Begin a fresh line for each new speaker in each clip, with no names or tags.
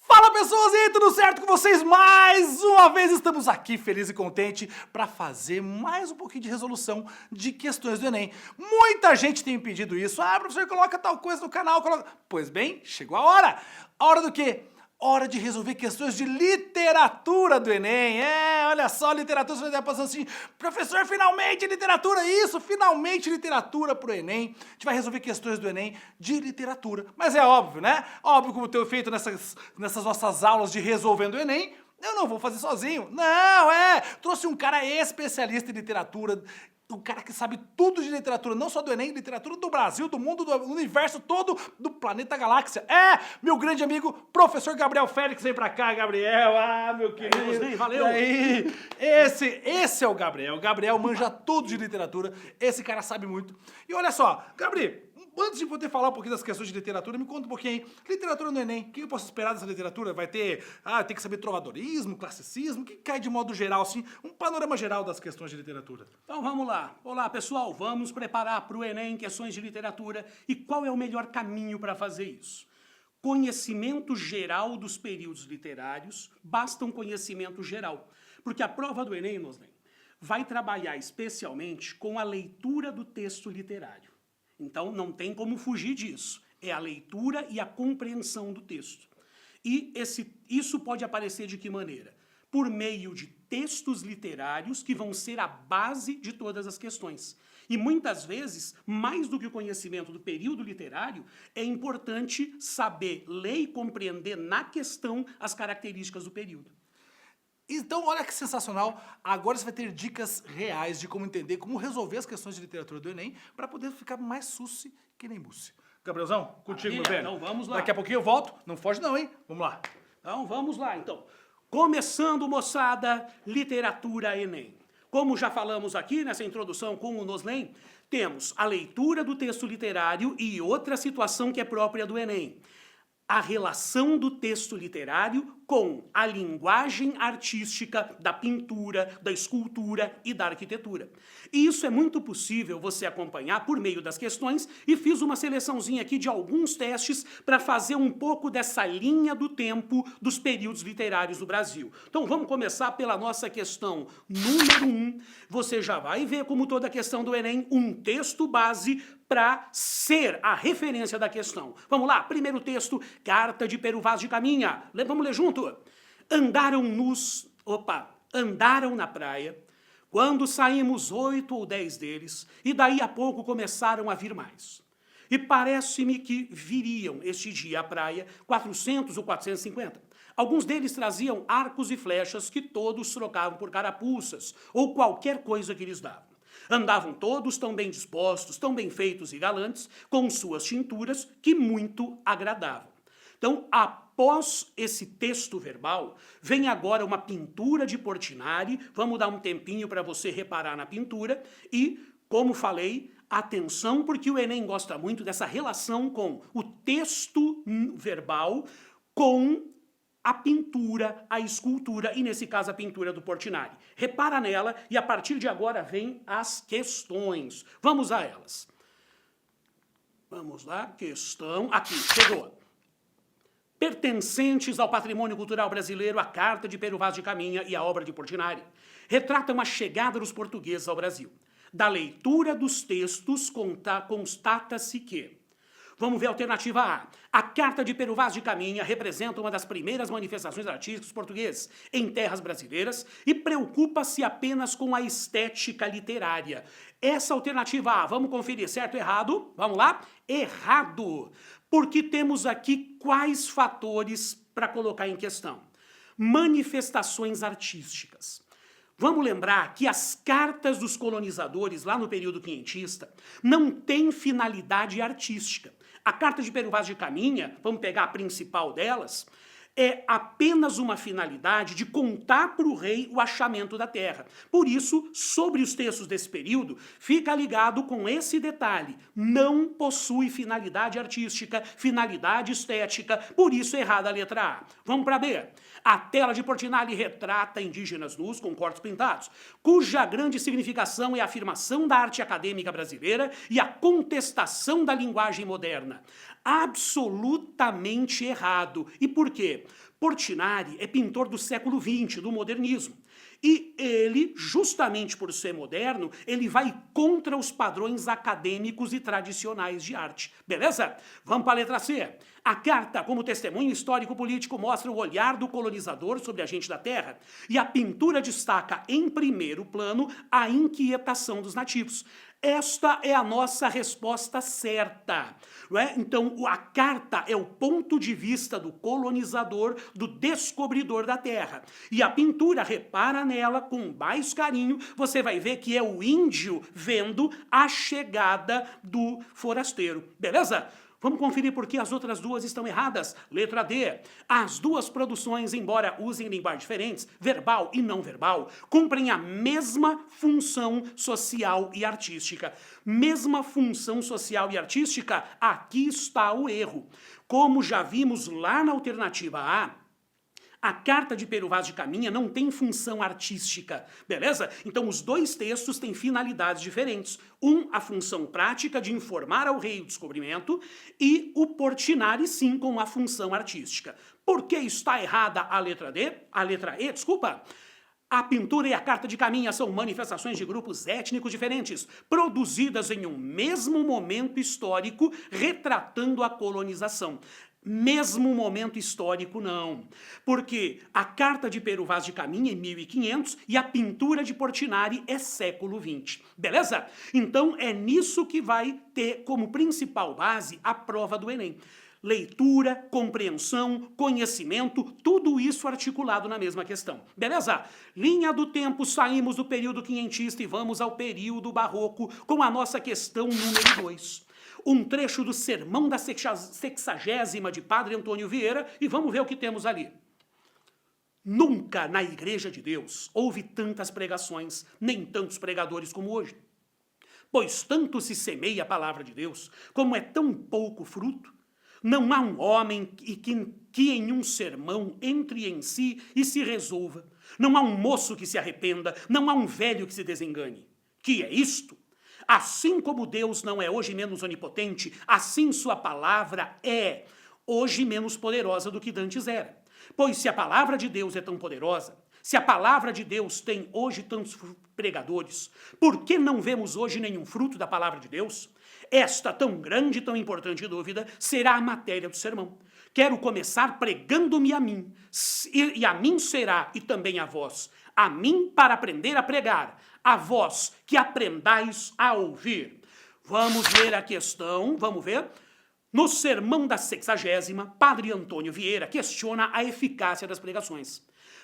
Fala pessoas, e aí, tudo certo com vocês? Mais uma vez estamos aqui feliz e contente para fazer mais um pouquinho de resolução de questões do Enem. Muita gente tem pedido isso. Ah, professor, coloca tal coisa no canal, coloca... Pois bem, chegou a hora. A hora do quê? Hora de resolver questões de literatura do Enem. Olha só, literatura, você vai estar pensando assim, professor, finalmente literatura, isso, finalmente literatura pro Enem. A gente vai resolver questões do Enem de literatura. Mas é óbvio, né? Óbvio, como eu tenho feito nessas nossas aulas de resolvendo o Enem, eu não vou fazer sozinho. Não, trouxe um cara especialista em literatura, um cara que sabe tudo de literatura, não só do Enem, literatura do Brasil, do mundo, do universo todo, do planeta galáxia. Meu grande amigo, professor Gabriel Félix, vem pra cá, Gabriel. Meu querido.
Valeu.
E aí? Esse é o Gabriel. O Gabriel manja tudo de literatura. Esse cara sabe muito. E olha só, Gabriel, antes de poder falar um pouquinho das questões de literatura, me conta um pouquinho aí. Literatura no Enem, o que eu posso esperar dessa literatura? Vai ter, tem que saber trovadorismo, classicismo, o que cai de modo geral, assim, um panorama geral das questões de literatura.
Então vamos lá. Olá, pessoal. Vamos preparar para o Enem questões de literatura. E qual é o melhor caminho para fazer isso? Conhecimento geral dos períodos literários. Basta um conhecimento geral. Porque a prova do Enem, vai trabalhar especialmente com a leitura do texto literário. Então, não tem como fugir disso. É a leitura e a compreensão do texto. E isso pode aparecer de que maneira? Por meio de textos literários que vão ser a base de todas as questões. E muitas vezes, mais do que o conhecimento do período literário, é importante saber ler e compreender na questão as características do período.
Então, olha que sensacional. Agora você vai ter dicas reais de como entender, como resolver as questões de literatura do Enem para poder ficar mais suci que nem mousse. Gabrielzão, contigo, meu velho.
Então vamos lá.
Daqui a pouquinho eu volto. Não foge não, hein? Vamos lá.
Então vamos lá, então. Começando, moçada, literatura Enem. Como já falamos aqui nessa introdução com o Noslen, temos a leitura do texto literário e outra situação que é própria do Enem. A relação do texto literário com a linguagem artística da pintura, da escultura e da arquitetura. E isso é muito possível você acompanhar por meio das questões e fiz uma seleçãozinha aqui de alguns testes para fazer um pouco dessa linha do tempo dos períodos literários do Brasil. Então vamos começar pela nossa questão número 1. Você já vai ver, como toda questão do Enem, um texto base para ser a referência da questão. Vamos lá, primeiro texto, Carta de Pero Vaz de Caminha. Vamos ler junto? Andaram na praia, quando saímos 8 ou 10 deles, e daí a pouco começaram a vir mais. E parece-me que viriam este dia à praia 400 ou 450. Alguns deles traziam arcos e flechas que todos trocavam por carapuças, ou qualquer coisa que lhes davam. Andavam todos tão bem dispostos, tão bem feitos e galantes, com suas tinturas que muito agradavam. Então, após esse texto verbal, vem agora uma pintura de Portinari. Vamos dar um tempinho para você reparar na pintura. E, como falei, atenção, porque o Enem gosta muito dessa relação com o texto verbal com a pintura, a escultura, e nesse caso a pintura do Portinari. Repara nela e a partir de agora vem as questões. Vamos a elas. Vamos lá, questão, aqui, chegou. Pertencentes ao patrimônio cultural brasileiro, a Carta de Pero Vaz de Caminha e a obra de Portinari retratam a chegada dos portugueses ao Brasil. Da leitura dos textos constata-se que... Vamos ver a alternativa A. A Carta de Pero Vaz de Caminha representa uma das primeiras manifestações artísticas portuguesas em terras brasileiras e preocupa-se apenas com a estética literária. Essa alternativa A, vamos conferir, certo ou errado? Vamos lá? Errado! Porque temos aqui quais fatores para colocar em questão? Manifestações artísticas. Vamos lembrar que as cartas dos colonizadores, lá no período quinhentista, não têm finalidade artística. A Carta de Pero Vaz de Caminha, vamos pegar a principal delas, é apenas uma finalidade de contar para o rei o achamento da terra. Por isso, sobre os textos desse período, fica ligado com esse detalhe. Não possui finalidade artística, finalidade estética, por isso errada a letra A. Vamos para B. A tela de Portinari retrata indígenas nus com corpos pintados, cuja grande significação é a afirmação da arte acadêmica brasileira e a contestação da linguagem moderna. Absolutamente errado. E por quê? Portinari é pintor do século XX, do modernismo. E ele, justamente por ser moderno, ele vai contra os padrões acadêmicos e tradicionais de arte. Beleza? Vamos para a letra C. A carta, como testemunho histórico-político, mostra o olhar do colonizador sobre a gente da terra. E a pintura destaca, em primeiro plano, a inquietação dos nativos. Esta é a nossa resposta certa. Não é? Então, a carta é o ponto de vista do colonizador, do descobridor da terra. E a pintura, repara nela com mais carinho, você vai ver que é o índio vendo a chegada do forasteiro. Beleza? Vamos conferir por que as outras duas estão erradas. Letra D. As duas produções, embora usem linguagens diferentes, verbal e não verbal, cumprem a mesma função social e artística. Mesma função social e artística, aqui está o erro. Como já vimos lá na alternativa A carta de Pero Vaz de Caminha não tem função artística, beleza? Então os dois textos têm finalidades diferentes. A função prática de informar ao rei o descobrimento e o Portinari sim com a função artística. Por que está errada a letra D? A letra E, desculpa. A pintura e a carta de Caminha são manifestações de grupos étnicos diferentes, produzidas em um mesmo momento histórico, retratando a colonização. Mesmo momento histórico, não. Porque a carta de Pero Vaz de Caminha é 1500 e a pintura de Portinari é século XX. Beleza? Então é nisso que vai ter como principal base a prova do Enem. Leitura, compreensão, conhecimento, tudo isso articulado na mesma questão. Beleza? Linha do tempo, saímos do período quinhentista e vamos ao período barroco com a nossa questão número 2. Um trecho do Sermão da Sexagésima de Padre Antônio Vieira e vamos ver o que temos ali. Nunca na Igreja de Deus houve tantas pregações, nem tantos pregadores como hoje. Pois tanto se semeia a palavra de Deus, como é tão pouco fruto. Não há um homem que em um sermão entre em si e se resolva. Não há um moço que se arrependa, não há um velho que se desengane. Que é isto? Assim como Deus não é hoje menos onipotente, assim sua palavra é hoje menos poderosa do que dantes era. Pois se a palavra de Deus é tão poderosa, se a palavra de Deus tem hoje tantos pregadores, por que não vemos hoje nenhum fruto da palavra de Deus? Esta tão grande e tão importante dúvida será a matéria do sermão. Quero começar pregando-me a mim, e a mim será, e também a vós, a mim para aprender a pregar, a vós que aprendais a ouvir. Vamos ler a questão, vamos ver? No Sermão da Sexagésima, Padre Antônio Vieira questiona a eficácia das pregações.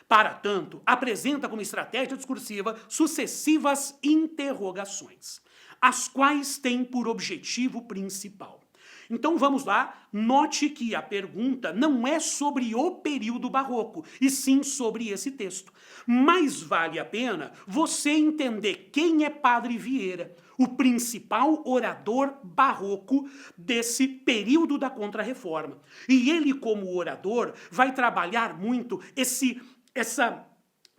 Para tanto, apresenta como estratégia discursiva sucessivas interrogações, as quais têm por objetivo principal. Então vamos lá, note que a pergunta não é sobre o período barroco, e sim sobre esse texto. Mas vale a pena você entender quem é Padre Vieira, o principal orador barroco desse período da Contra-Reforma. E ele, como orador, vai trabalhar muito essa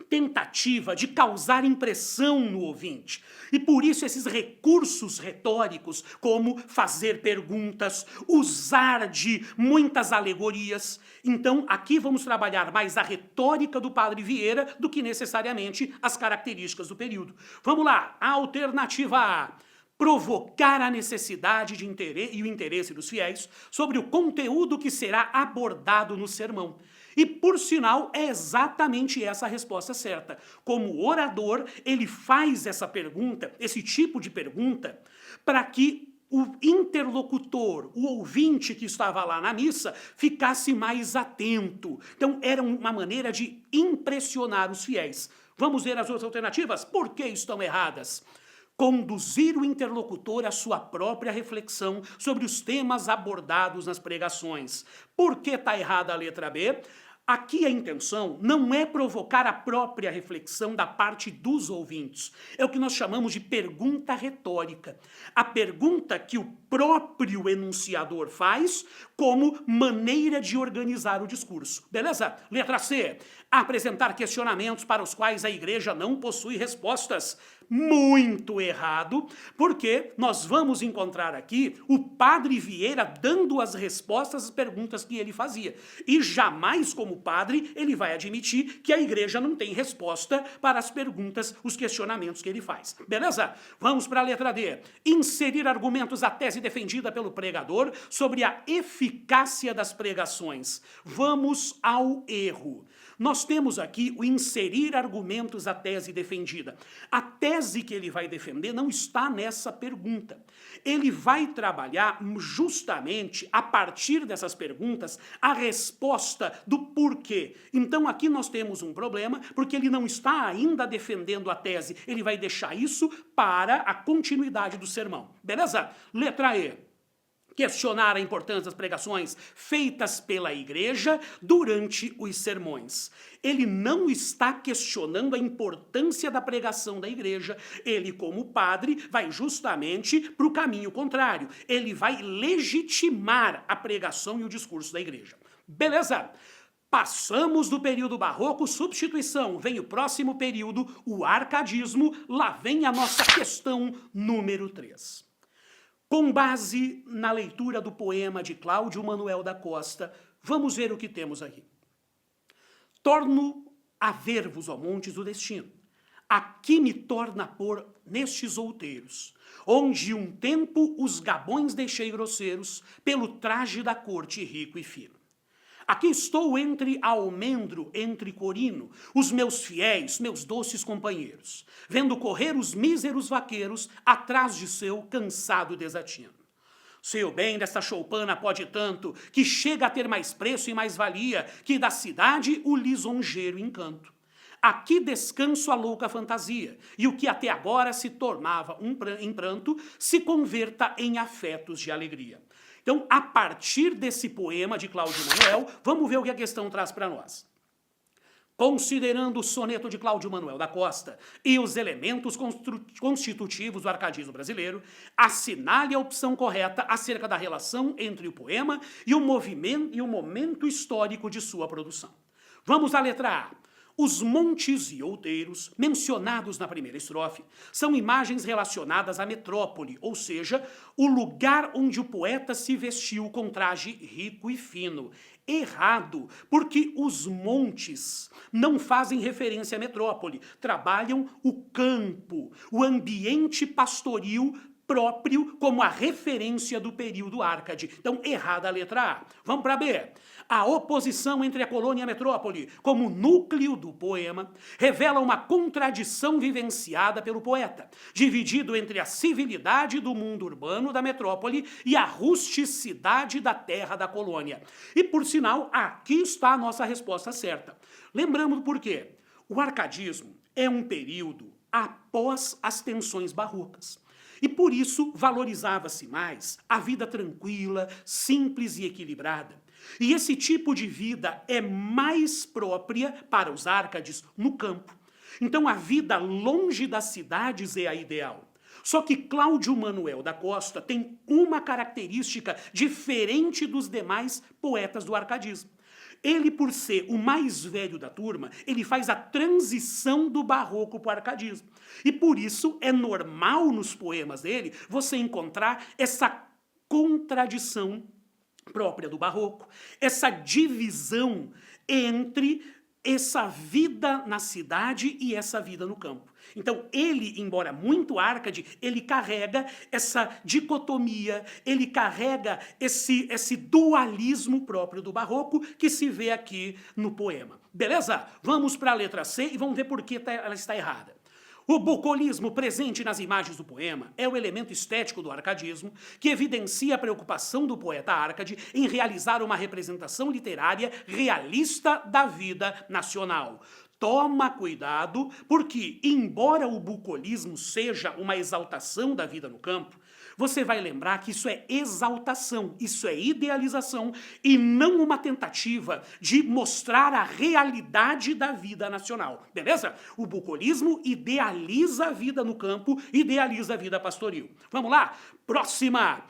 tentativa de causar impressão no ouvinte. E por isso esses recursos retóricos, como fazer perguntas, usar de muitas alegorias. Então, aqui vamos trabalhar mais a retórica do Padre Vieira do que necessariamente as características do período. Vamos lá, a alternativa A. Provocar a necessidade e o interesse dos fiéis sobre o conteúdo que será abordado no sermão. E, por sinal, é exatamente essa a resposta certa. Como orador, ele faz essa pergunta, esse tipo de pergunta, para que o interlocutor, o ouvinte que estava lá na missa, ficasse mais atento. Então, era uma maneira de impressionar os fiéis. Vamos ver as outras alternativas? Por que estão erradas? Conduzir o interlocutor à sua própria reflexão sobre os temas abordados nas pregações. Por que está errada a letra B? Aqui a intenção não é provocar a própria reflexão da parte dos ouvintes. É o que nós chamamos de pergunta retórica. A pergunta que o próprio enunciador faz como maneira de organizar o discurso. Beleza? Letra C. Apresentar questionamentos para os quais a igreja não possui respostas. muito errado, porque nós vamos encontrar aqui o padre Vieira dando as respostas às perguntas que ele fazia. E jamais, como padre, ele vai admitir que a igreja não tem resposta para as perguntas, os questionamentos que ele faz. Beleza? Vamos para a letra D. Inserir argumentos à tese defendida pelo pregador sobre a eficácia das pregações. Vamos ao erro. Nós temos aqui o inserir argumentos à tese defendida. A tese que ele vai defender não está nessa pergunta. Ele vai trabalhar justamente, a partir dessas perguntas, a resposta do porquê. Então aqui nós temos um problema, porque ele não está ainda defendendo a tese. Ele vai deixar isso para a continuidade do sermão. Beleza? Letra E. Questionar a importância das pregações feitas pela igreja durante os sermões. Ele não está questionando a importância da pregação da igreja. Ele, como padre, vai justamente para o caminho contrário. Ele vai legitimar a pregação e o discurso da igreja. Beleza? Passamos do período barroco, substituição. Vem o próximo período, o arcadismo. Lá vem a nossa questão número 3. Com base na leitura do poema de Cláudio Manuel da Costa, vamos ver o que temos aqui. Torno a ver-vos, ó montes do destino. Aqui me torna a pôr nestes outeiros, onde um tempo os gabões deixei grosseiros, pelo traje da corte rico e fino. Aqui estou entre almendro, entre corino, os meus fiéis, meus doces companheiros, vendo correr os míseros vaqueiros atrás de seu cansado desatino. Sei o bem desta choupana pode tanto, que chega a ter mais preço e mais valia, que da cidade o lisonjeiro encanto. Aqui descanso a louca fantasia, e o que até agora se tornava em pranto, se converta em afetos de alegria. Então, a partir desse poema de Cláudio Manuel, vamos ver o que a questão traz para nós. Considerando o soneto de Cláudio Manuel da Costa e os elementos constitutivos do arcadismo brasileiro, assinale a opção correta acerca da relação entre o poema e o momento histórico de sua produção. Vamos à letra A. Os montes e outeiros, mencionados na primeira estrofe, são imagens relacionadas à metrópole, ou seja, o lugar onde o poeta se vestiu com traje rico e fino. Errado, porque os montes não fazem referência à metrópole, trabalham o campo, o ambiente pastoril próprio como a referência do período Árcade. Então, errada a letra A. Vamos para B. A oposição entre a colônia e a metrópole, como núcleo do poema, revela uma contradição vivenciada pelo poeta, dividido entre a civilidade do mundo urbano da metrópole e a rusticidade da terra da colônia. E, por sinal, aqui está a nossa resposta certa. Lembramos por quê? O arcadismo é um período após as tensões barrocas. E por isso valorizava-se mais a vida tranquila, simples e equilibrada. E esse tipo de vida é mais própria para os árcades no campo. Então a vida longe das cidades é a ideal. Só que Cláudio Manuel da Costa tem uma característica diferente dos demais poetas do arcadismo. Ele, por ser o mais velho da turma, ele faz a transição do barroco para o arcadismo. E por isso é normal nos poemas dele você encontrar essa contradição própria do barroco, essa divisão entre essa vida na cidade e essa vida no campo. Então ele, embora muito Árcade, ele carrega essa dicotomia, ele carrega esse dualismo próprio do barroco que se vê aqui no poema. Beleza? Vamos para a letra C e vamos ver por que ela está errada. O bucolismo presente nas imagens do poema é o elemento estético do arcadismo que evidencia a preocupação do poeta Árcade em realizar uma representação literária realista da vida nacional. Toma cuidado, porque, embora o bucolismo seja uma exaltação da vida no campo, você vai lembrar que isso é exaltação, isso é idealização e não uma tentativa de mostrar a realidade da vida nacional, beleza? O bucolismo idealiza a vida no campo, idealiza a vida pastoril. Vamos lá? Próxima!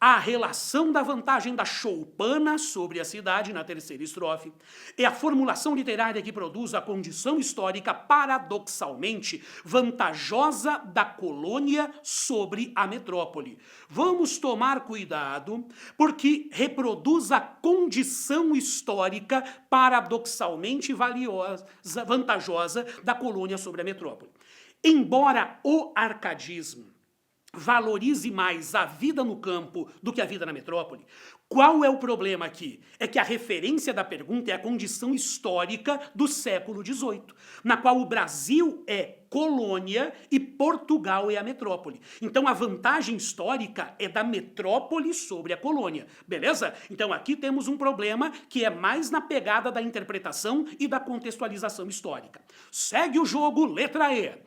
a relação da vantagem da choupana sobre a cidade na terceira estrofe, é a formulação literária que produz a condição histórica paradoxalmente vantajosa da colônia sobre a metrópole. Vamos tomar cuidado, porque reproduz a condição histórica paradoxalmente vantajosa da colônia sobre a metrópole. Embora o arcadismo valorize mais a vida no campo do que a vida na metrópole, qual é o problema aqui? É que a referência da pergunta é a condição histórica do século XVIII, na qual o Brasil é colônia e Portugal é a metrópole. Então a vantagem histórica é da metrópole sobre a colônia, beleza? Então aqui temos um problema que é mais na pegada da interpretação e da contextualização histórica. Segue o jogo, letra E.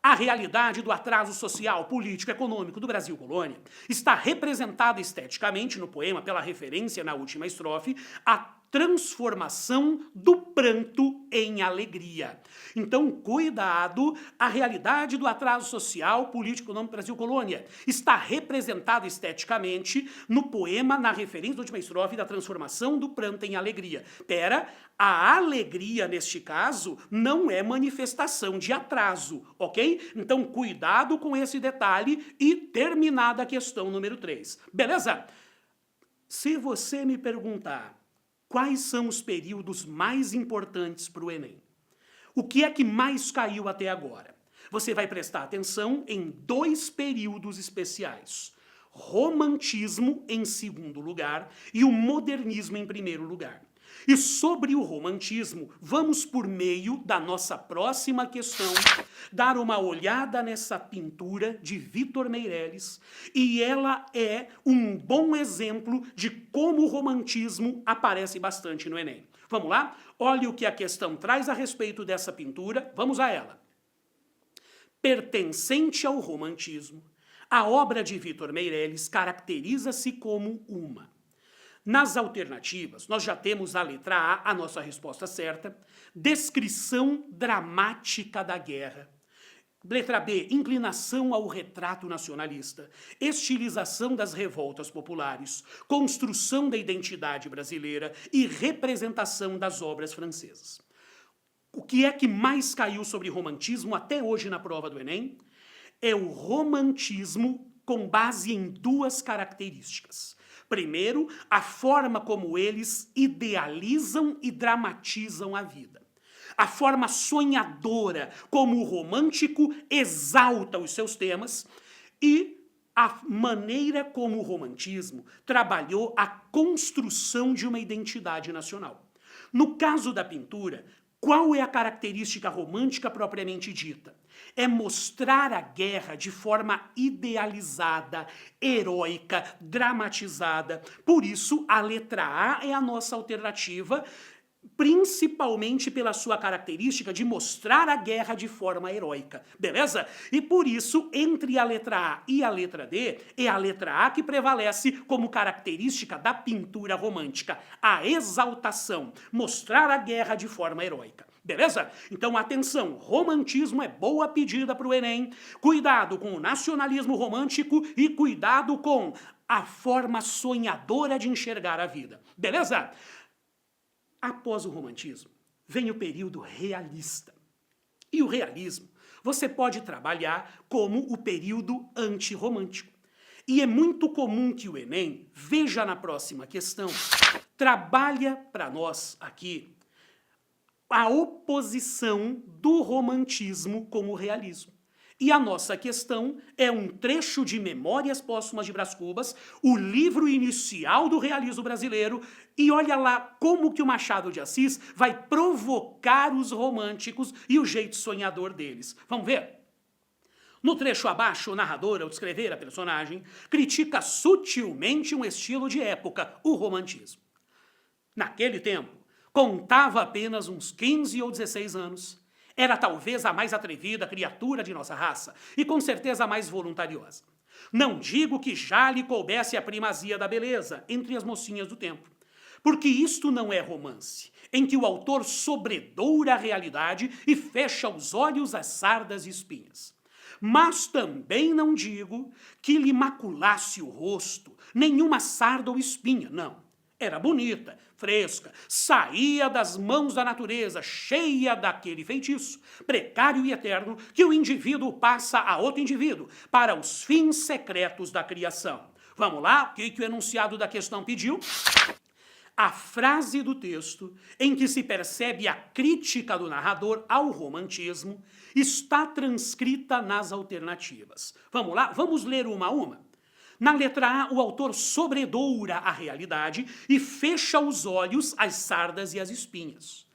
A realidade do atraso social, político e econômico do Brasil colônia está representada esteticamente no poema pela referência na última estrofe à transformação do pranto em alegria. Então, cuidado, a realidade do atraso social, político e econômico do Brasil colônia está representada esteticamente no poema na referência da última estrofe da transformação do pranto em alegria. Pera, a alegria, neste caso, não é manifestação de atraso, ok? Então, cuidado com esse detalhe e terminada a questão número 3. Beleza? Se você me perguntar quais são os períodos mais importantes para o Enem, o que é que mais caiu até agora? Você vai prestar atenção em 2 períodos especiais. Romantismo em segundo lugar e o modernismo em primeiro lugar. E sobre o romantismo, vamos, por meio da nossa próxima questão, dar uma olhada nessa pintura de Vítor Meirelles, e ela é um bom exemplo de como o romantismo aparece bastante no Enem. Vamos lá? Olha o que a questão traz a respeito dessa pintura, vamos a ela. Pertencente ao romantismo, a obra de Vítor Meirelles caracteriza-se como uma. Nas alternativas, nós já temos a letra A, a nossa resposta certa, descrição dramática da guerra. Letra B, inclinação ao retrato nacionalista, estilização das revoltas populares, construção da identidade brasileira e representação das obras francesas. O que é que mais caiu sobre romantismo até hoje na prova do Enem? É o romantismo com base em 2 características. Primeiro, a forma como eles idealizam e dramatizam a vida. A forma sonhadora como o romântico exalta os seus temas e a maneira como o romantismo trabalhou a construção de uma identidade nacional. No caso da pintura, qual é a característica romântica propriamente dita? É mostrar a guerra de forma idealizada, heróica, dramatizada. Por isso, a letra A é a nossa alternativa, principalmente pela sua característica de mostrar a guerra de forma heróica, beleza? E por isso, entre a letra A e a letra D, é a letra A que prevalece como característica da pintura romântica, a exaltação, mostrar a guerra de forma heróica. Beleza? Então, atenção, romantismo é boa pedida para o Enem, cuidado com o nacionalismo romântico e cuidado com a forma sonhadora de enxergar a vida. Beleza? Após o romantismo, vem o período realista. E o realismo você pode trabalhar como o período antirromântico. E é muito comum que o Enem, veja na próxima questão, trabalha para nós aqui a oposição do romantismo com o realismo. E a nossa questão é um trecho de Memórias Póstumas de Brás Cubas, o livro inicial do realismo brasileiro, e olha lá como que o Machado de Assis vai provocar os românticos e o jeito sonhador deles. Vamos ver? No trecho abaixo, o narrador, ao descrever a personagem, critica sutilmente um estilo de época, o romantismo. Naquele tempo, contava apenas uns 15 ou 16 anos. Era talvez a mais atrevida criatura de nossa raça e com certeza a mais voluntariosa. Não digo que já lhe coubesse a primazia da beleza entre as mocinhas do tempo, porque isto não é romance, em que o autor sobredoura a realidade e fecha os olhos às sardas e espinhas. Mas também não digo que lhe maculasse o rosto nenhuma sarda ou espinha, não. Era bonita, fresca, saía das mãos da natureza, cheia daquele feitiço, precário e eterno, que o indivíduo passa a outro indivíduo, para os fins secretos da criação. Vamos lá, o que o enunciado da questão pediu? A frase do texto, em que se percebe a crítica do narrador ao romantismo, está transcrita nas alternativas. Vamos lá? Vamos ler uma a uma? Na letra A, o autor sobredoura a realidade e fecha os olhos às sardas e às espinhas.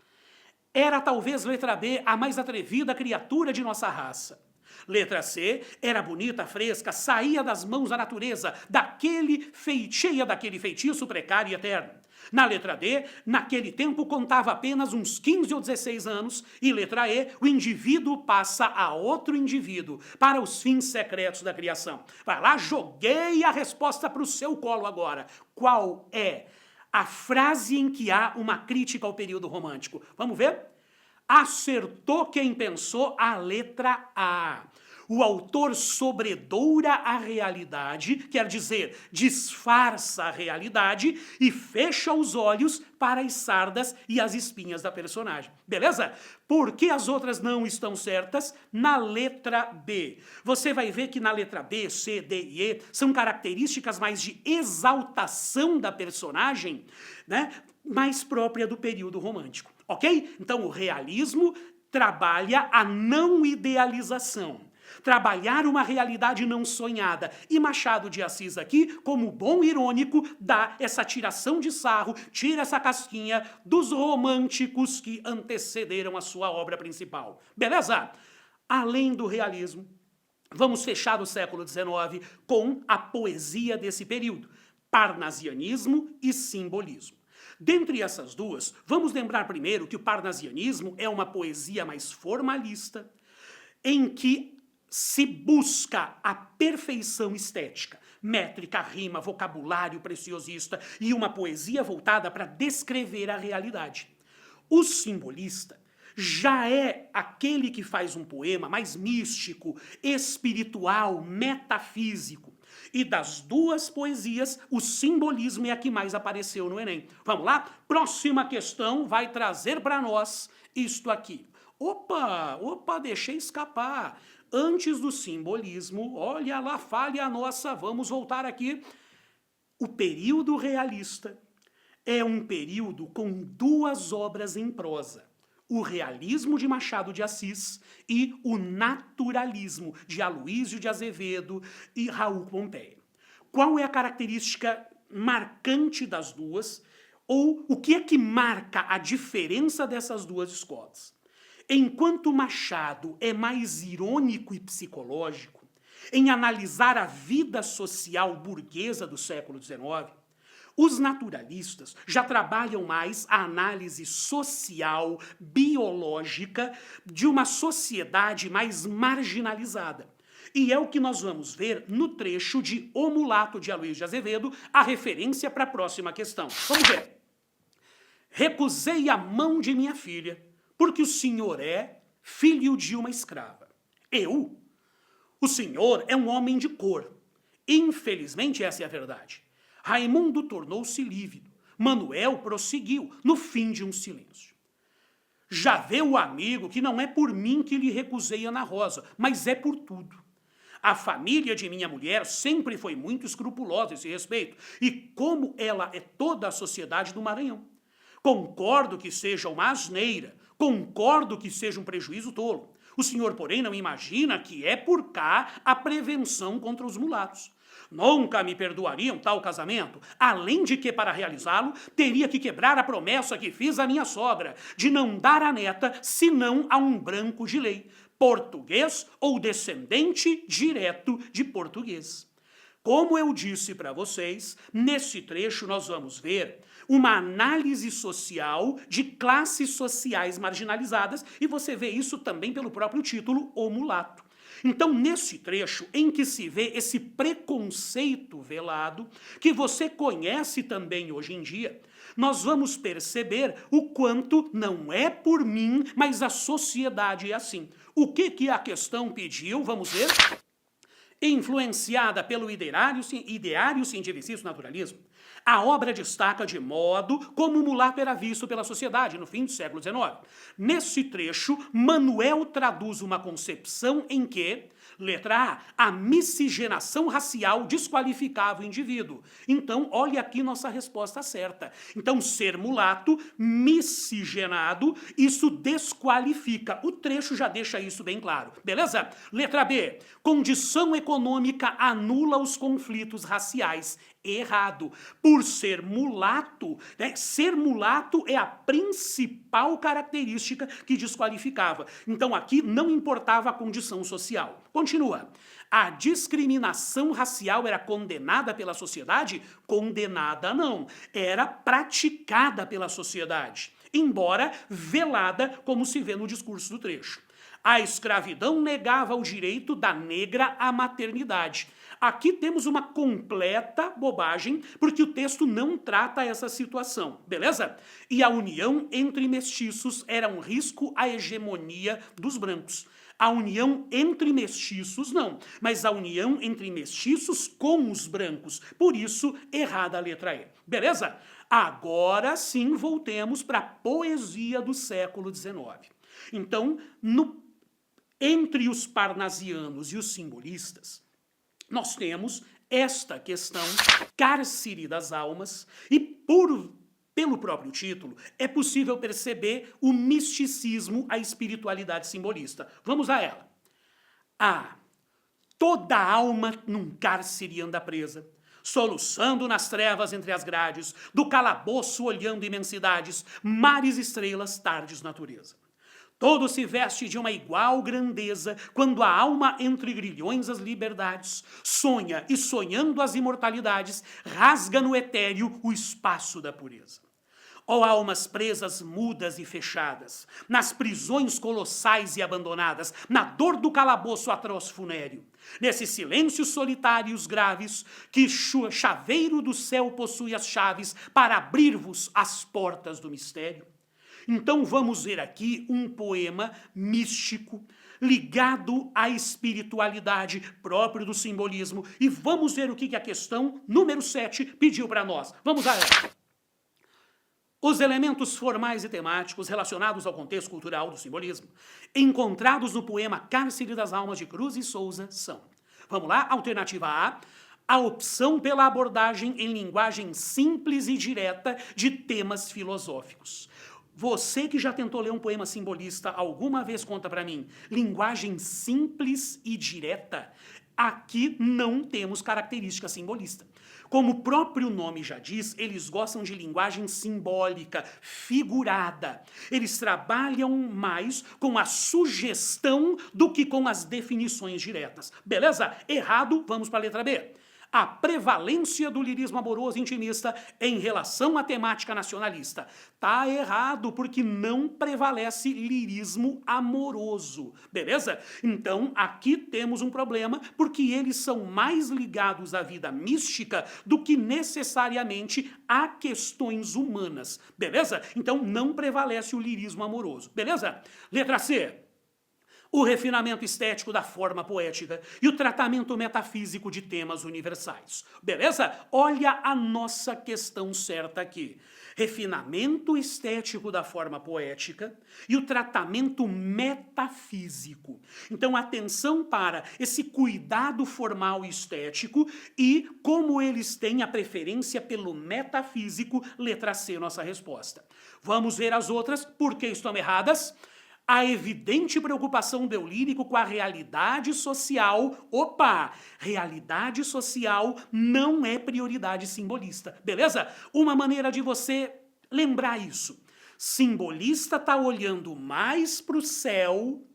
Era talvez letra B a mais atrevida criatura de nossa raça. Letra C, era bonita, fresca, saía das mãos da natureza, cheia daquele feitiço precário e eterno. Na letra D, naquele tempo contava apenas uns 15 ou 16 anos. E letra E, o indivíduo passa a outro indivíduo para os fins secretos da criação. Vai lá, joguei a resposta para o seu colo agora. Qual é a frase em que há uma crítica ao período romântico? Vamos ver? Acertou quem pensou a letra A. O autor sobredoura a realidade, quer dizer, disfarça a realidade e fecha os olhos para as sardas e as espinhas da personagem. Beleza? Por que as outras não estão certas? Na letra B. Você vai ver que na letra B, C, D e E são características mais de exaltação da personagem, né? Mais própria do período romântico. Ok? Então o realismo trabalha a não idealização. Trabalhar uma realidade não sonhada. E Machado de Assis aqui, como bom irônico, dá essa tiração de sarro, tira essa casquinha dos românticos que antecederam a sua obra principal. Beleza? Além do realismo, vamos fechar o século XIX com a poesia desse período. Parnasianismo e simbolismo. Dentre essas duas, vamos lembrar primeiro que o parnasianismo é uma poesia mais formalista, em que se busca a perfeição estética, métrica, rima, vocabulário preciosista e uma poesia voltada para descrever a realidade. O simbolista já é aquele que faz um poema mais místico, espiritual, metafísico. E das duas poesias, o simbolismo é a que mais apareceu no Enem. Vamos lá? Próxima questão vai trazer para nós isto aqui. Opa, deixei escapar. Antes do simbolismo, olha lá, falha nossa, vamos voltar aqui. O período realista é um período com duas obras em prosa. O realismo de Machado de Assis e o naturalismo de Aloísio de Azevedo e Raul Pompeia. Qual é a característica marcante das duas? Ou o que é que marca a diferença dessas duas escolas? Enquanto Machado é mais irônico e psicológico em analisar a vida social burguesa do século XIX, os naturalistas já trabalham mais a análise social, biológica de uma sociedade mais marginalizada. E é o que nós vamos ver no trecho de O Mulato de Aloísio de Azevedo, a referência para a próxima questão. Vamos ver. Recusei a mão de minha filha, porque o senhor é filho de uma escrava. Eu? O senhor é um homem de cor. Infelizmente, essa é a verdade. Raimundo tornou-se lívido. Manuel prosseguiu, no fim de um silêncio. Já vê o amigo que não é por mim que lhe recusei Ana Rosa, mas é por tudo. A família de minha mulher sempre foi muito escrupulosa a esse respeito, e como ela é toda a sociedade do Maranhão. Concordo que seja uma asneira, concordo que seja um prejuízo tolo. O senhor, porém, não imagina que é por cá a prevenção contra os mulatos. Nunca me perdoariam tal casamento, além de que, para realizá-lo, teria que quebrar a promessa que fiz à minha sogra, de não dar a neta senão a um branco de lei, português ou descendente direto de português. Como eu disse para vocês, nesse trecho nós vamos ver uma análise social de classes sociais marginalizadas, e você vê isso também pelo próprio título, O Mulato. Então, nesse trecho em que se vê esse preconceito velado, que você conhece também hoje em dia, nós vamos perceber o quanto não é por mim, mas a sociedade é assim. O que a questão pediu? Vamos ver. influenciada pelo ideário cientificismo naturalismo, a obra destaca de modo como o mulato era visto pela sociedade no fim do século XIX. Nesse trecho, Manuel traduz uma concepção em que, letra A miscigenação racial desqualificava o indivíduo. Então, olha aqui nossa resposta certa. Então, ser mulato, miscigenado, isso desqualifica. O trecho já deixa isso bem claro. Beleza? Letra B. Condição econômica anula os conflitos raciais. Errado. Por ser mulato, né? Ser mulato é a principal característica que desqualificava. Então aqui não importava a condição social. Continua. A discriminação racial era condenada pela sociedade? Condenada não. Era praticada pela sociedade, embora velada, como se vê no discurso do trecho. A escravidão negava o direito da negra à maternidade. Aqui temos uma completa bobagem, porque o texto não trata essa situação, beleza? E a união entre mestiços era um risco à hegemonia dos brancos. A união entre mestiços, não, mas a união entre mestiços com os brancos. Por isso, errada a letra E. Beleza? Agora sim, voltemos para a poesia do século XIX. Então, entre os parnasianos e os simbolistas, nós temos esta questão cárcere das almas e, pelo próprio título, é possível perceber o misticismo, a espiritualidade simbolista. Vamos a ela. Toda alma num cárcere anda presa, soluçando nas trevas entre as grades, do calabouço olhando imensidades, mares, estrelas, tardes, natureza. Todo se veste de uma igual grandeza, quando a alma entre grilhões as liberdades sonha e sonhando as imortalidades, rasga no etéreo o espaço da pureza. Ó almas presas, mudas e fechadas, nas prisões colossais e abandonadas, na dor do calabouço atroz funéreo, nesses silêncios solitários graves, que chaveiro do céu possui as chaves para abrir-vos as portas do mistério. Então vamos ver aqui um poema místico, ligado à espiritualidade próprio do simbolismo, e vamos ver o que a questão número 7 pediu para nós. Vamos a ela. Os elementos formais e temáticos relacionados ao contexto cultural do simbolismo, encontrados no poema Cárcere das Almas de Cruz e Souza, são. Vamos lá, alternativa A opção pela abordagem em linguagem simples e direta de temas filosóficos. Você que já tentou ler um poema simbolista alguma vez, conta pra mim. Linguagem simples e direta. Aqui não temos característica simbolista. Como o próprio nome já diz, eles gostam de linguagem simbólica, figurada. Eles trabalham mais com a sugestão do que com as definições diretas. Beleza? Errado, vamos para a letra B. A prevalência do lirismo amoroso intimista em relação à temática nacionalista. Tá errado, porque não prevalece lirismo amoroso, beleza? Então, aqui temos um problema, porque eles são mais ligados à vida mística do que necessariamente a questões humanas, beleza? Então, não prevalece o lirismo amoroso, beleza? Letra C. O refinamento estético da forma poética e o tratamento metafísico de temas universais. Beleza? Olha a nossa questão certa aqui. Refinamento estético da forma poética e o tratamento metafísico. Então, atenção para esse cuidado formal e estético e como eles têm a preferência pelo metafísico. Letra C, nossa resposta. Vamos ver as outras, por que estão erradas? A evidente preocupação do eu lírico com a realidade social. Opa! Realidade social não é prioridade simbolista, beleza? Uma maneira de você lembrar isso. Simbolista está olhando mais para o céu,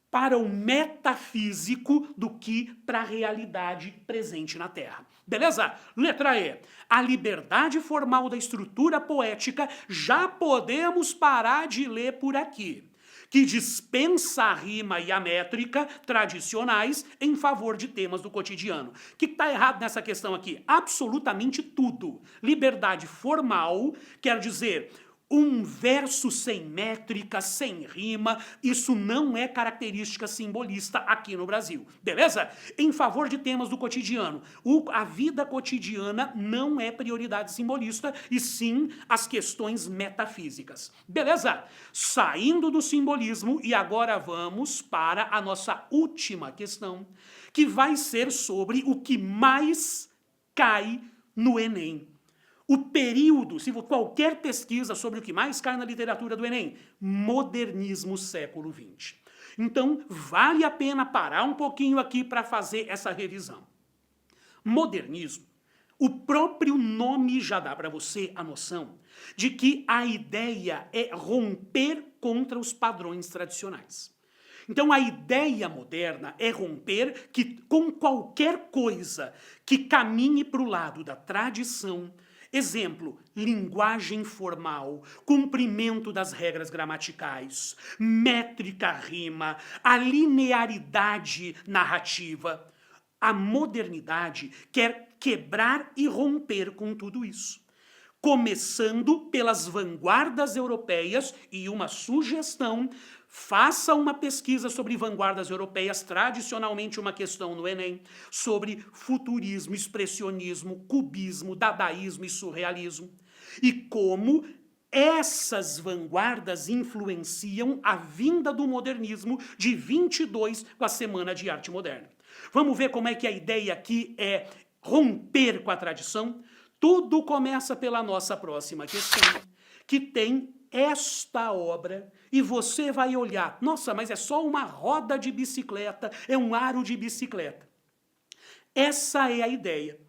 para o metafísico, do que para a realidade presente na Terra. Beleza? Letra E. A liberdade formal da estrutura poética já podemos parar de ler por aqui, que dispensa a rima e a métrica tradicionais em favor de temas do cotidiano. O que está errado nessa questão aqui? Absolutamente tudo. Liberdade formal quer dizer um verso sem métrica, sem rima, isso não é característica simbolista aqui no Brasil, beleza? Em favor de temas do cotidiano. A vida cotidiana não é prioridade simbolista, e sim as questões metafísicas, beleza? Saindo do simbolismo, e agora vamos para a nossa última questão, que vai ser sobre o que mais cai no Enem. O período, se qualquer pesquisa sobre o que mais cai na literatura do Enem, modernismo século XX. Então, vale a pena parar um pouquinho aqui para fazer essa revisão. Modernismo, o próprio nome já dá para você a noção de que a ideia é romper contra os padrões tradicionais. Então, a ideia moderna é romper com qualquer coisa que caminhe para o lado da tradição. Exemplo, linguagem formal, cumprimento das regras gramaticais, métrica rima, a linearidade narrativa. A modernidade quer quebrar e romper com tudo isso. Começando pelas vanguardas europeias, e uma sugestão: faça uma pesquisa sobre vanguardas europeias, tradicionalmente uma questão no Enem, sobre futurismo, expressionismo, cubismo, dadaísmo e surrealismo. E como essas vanguardas influenciam a vinda do modernismo de 22 com a Semana de Arte Moderna. Vamos ver como é que a ideia aqui é romper com a tradição? Tudo começa pela nossa próxima questão, que tem esta obra, e você vai olhar, nossa, mas é só uma roda de bicicleta, é um aro de bicicleta. Essa é a ideia.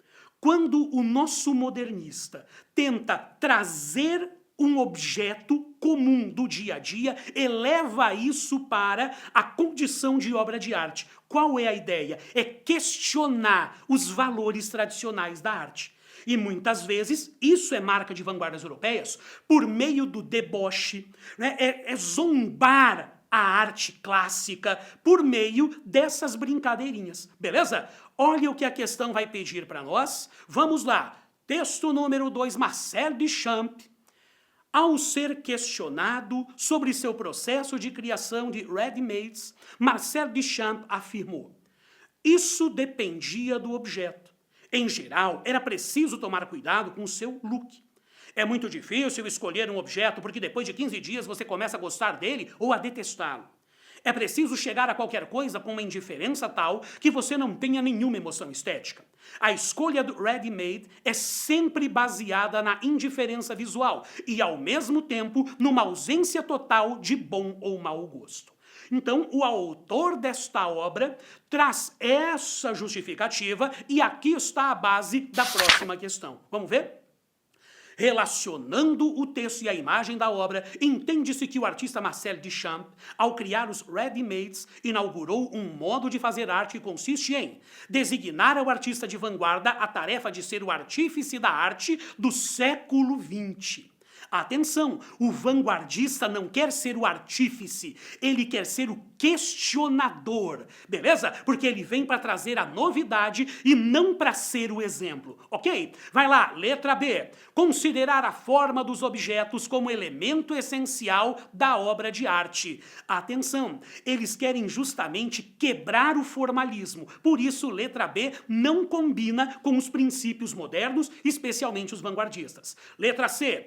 Quando o nosso modernista tenta trazer um objeto comum do dia a dia, eleva isso para a condição de obra de arte. Qual é a ideia? É questionar os valores tradicionais da arte. E muitas vezes, isso é marca de vanguardas europeias, por meio do deboche, né? É zombar a arte clássica por meio dessas brincadeirinhas, beleza? Olha o que a questão vai pedir para nós. Vamos lá. Texto número 2, Marcel Duchamp. Ao ser questionado sobre seu processo de criação de ready-mades, Marcel Duchamp afirmou: isso dependia do objeto. Em geral, era preciso tomar cuidado com o seu look. É muito difícil escolher um objeto porque depois de 15 dias você começa a gostar dele ou a detestá-lo. É preciso chegar a qualquer coisa com uma indiferença tal que você não tenha nenhuma emoção estética. A escolha do ready-made é sempre baseada na indiferença visual e, ao mesmo tempo, numa ausência total de bom ou mau gosto. Então, o autor desta obra traz essa justificativa e aqui está a base da próxima questão. Vamos ver? Relacionando o texto e a imagem da obra, entende-se que o artista Marcel Duchamp, ao criar os ready-mades, inaugurou um modo de fazer arte que consiste em designar ao artista de vanguarda a tarefa de ser o artífice da arte do século XX. Atenção, o vanguardista não quer ser o artífice, ele quer ser o questionador, beleza? Porque ele vem para trazer a novidade e não para ser o exemplo, ok? Vai lá, letra B. Considerar a forma dos objetos como elemento essencial da obra de arte. Atenção, eles querem justamente quebrar o formalismo, por isso letra B não combina com os princípios modernos, especialmente os vanguardistas. Letra C.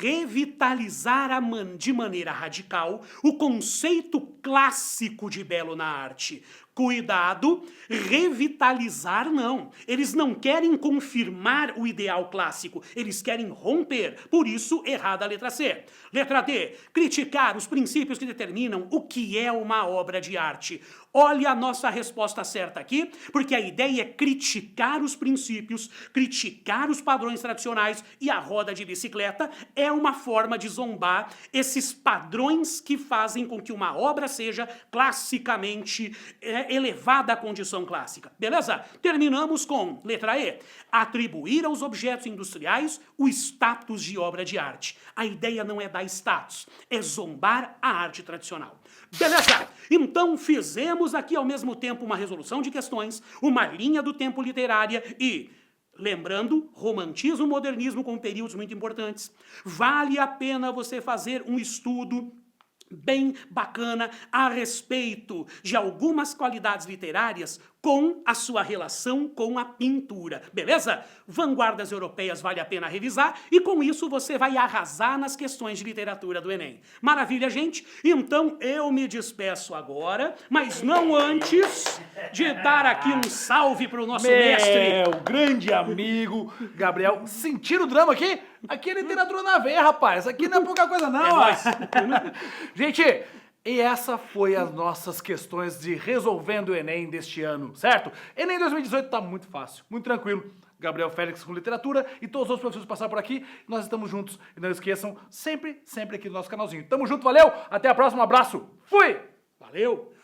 Revitalizar de maneira radical o conceito clássico de belo na arte. Cuidado, revitalizar não. Eles não querem confirmar o ideal clássico, eles querem romper. Por isso, errada a letra C. Letra D, criticar os princípios que determinam o que é uma obra de arte. Olha a nossa resposta certa aqui, porque a ideia é criticar os princípios, criticar os padrões tradicionais, e a roda de bicicleta é uma forma de zombar esses padrões que fazem com que uma obra seja classicamente elevada à condição clássica. Beleza? Terminamos com letra E. Atribuir aos objetos industriais o status de obra de arte. A ideia não é dar status, é zombar a arte tradicional. Beleza? Então fizemos aqui ao mesmo tempo uma resolução de questões, uma linha do tempo literária e Lembrando, romantismo e modernismo com períodos muito importantes. Vale a pena você fazer um estudo bem bacana a respeito de algumas qualidades literárias com a sua relação com a pintura, beleza? Vanguardas europeias vale a pena revisar e com isso você vai arrasar nas questões de literatura do Enem. Maravilha, gente? Então eu me despeço agora, mas não antes de dar aqui um salve pro nosso mestre.
Meu grande amigo Gabriel. Sentiram o drama aqui? Aqui é literatura na veia, rapaz. Aqui não é pouca coisa não.
É nóis.
Gente, e essa foi as nossas questões de resolvendo o Enem deste ano, certo? Enem 2018 tá muito fácil, muito tranquilo. Gabriel Félix com literatura e todos os outros professores passaram por aqui. Nós estamos juntos e não esqueçam, sempre aqui no nosso canalzinho. Tamo junto, valeu, até a próxima, abraço, fui!
Valeu!